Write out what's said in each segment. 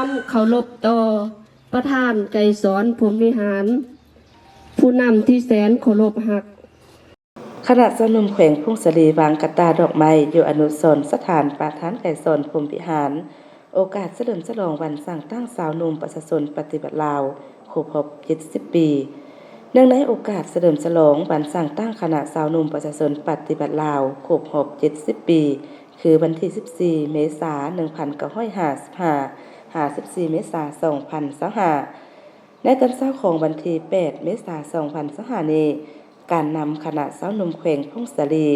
มเคารพต่อประธานไกรสอนพรหมวิหารผู้นำที่แสนเคารพหักคณะสนุมแขวงพุ่งสลีวางกระตาดอกไม้อยู่อนุสรณ์สถานประธานไก่สอนพรหมวิหารโอกาสเฉลิมฉลองวันสร้างตั้งสาวหนุ่มประชาชนปฏิบัติลาวครบรอบ70 ปีเนื่องในโอกาสเฉลิมฉลองวันสร้างตั้งคณะสาวหนุ่มประชาชนปฏิบัติลาวครบรอบ70 ปีคือวันที่14 เมษายน 1955 54 เมษายน 2025ในตอนเช้าของวันที่8 เมษายน 2025นี้การนำคณะสาวหนุ่มแขวงพงศาลี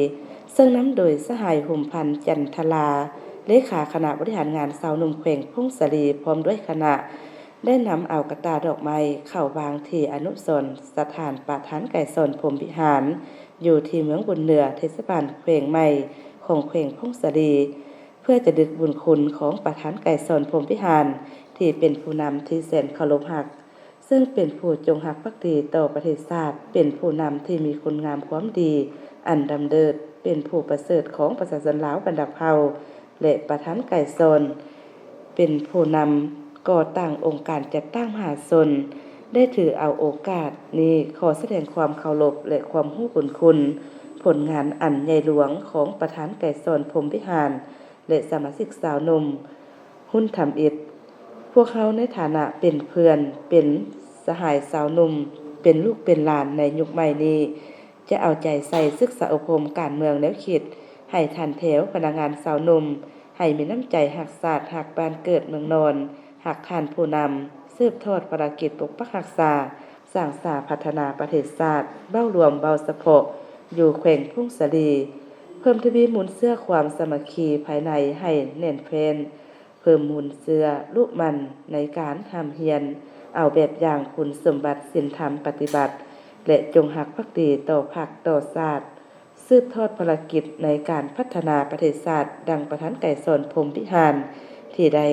ซึ่งนำโดยสหายหุ่มพันธ์จันทลาเลขาคณะบริหารงานสาวหนุ่มแขวงพงศาลีพร้อมด้วยคณะได้นำเอากระตาดอกไม้เข้าวางที่อนุสรณ์สถานประธานไก่สอนพรหมวิหารอยู่ที่เมืองบุญเหนือเทศบาลแขวงใหม่ของแขวงพงศาลีเพื่อจะดึกบุญคุณของประธานไก่สอนพรหมวิหารที่เป็นผู้นำที่แสนเคารพรักซึ่งเป็นผู้จงรักภักดีต่อประเทศชาติเป็นผู้นำที่มีคุณงามความดีอันดำเนินเป็นผู้ประเสริฐของประชาชนลาวบรรดาเผ่าและประธานไก่สอนเป็นผู้นำก่อตั้งองค์การจัดตั้งมหาชนได้ถือเอาโอกาสนี้ขอแสดงความเคารพและความรู้บุญคุณผลงานอันใหญ่หลวงของประธานไก่สอนพรหมวิหารและสมาชิกสาวหนุ่มหุ้นทำอิฐพวกเขาในฐานะเป็นเพื่อนเป็นสหายสาวหนุ่มเป็นลูกเป็นหลานในยุคใหม่นี้จะเอาใจใส่ศึกษาอบรมการเมืองแนวคิดให้ทันแถวพนักงานสาวหนุ่มให้มีน้ำใจหักศาสตร์หักบ้านเกิดเมืองนอนหักทานผู้นำสืบทอดภารกิจปกปักรักษาสร้างสาพัฒนาประเทศชาติเบ้ารวมเบาสะพกอยู่แขวงพุ่งสลีเพิ่มทวีมูลเสื้อความสามัคคีภายในให้แน่นแฟ้นเพิ่มมูลเสื้อลูกมันในการทำเฮียนเอาแบบอย่างคุณสมบัติศีลธรรมปฏิบัติและจงรักภักดีต่อพรรคต่อชาติสืบทอดภารกิจในการพัฒนาประเทศชาติดังประธานไก่สอนพรหมวิหารที่ได้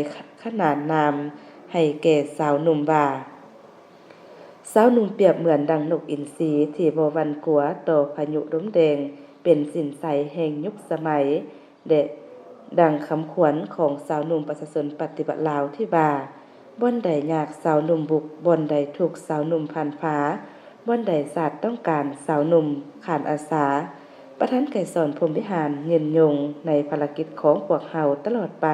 ขนานนามให้แก่สาวหนุ่มว่าสาวหนุ่มเปรียบเหมือนดังนกอินทรีที่บ่หวั่นกลัวต่อพายุลมแดงเป็นสินไสแห่งยุคสมัยและดังคำขวัญของสาวหนุ่มประชาชนปฏิบัติลาวที่ว่าบ่อนใดยากสาวหนุ่มบุกบ่อนใดทุกสาวหนุ่มผ่านฟ้าบ่อนใดศาสตร์ต้องการสาวหนุ่มขานอาสาประธานไก่สอนพรหมวิหารเงินยงในภารกิจของพวกเฮาตลอดไป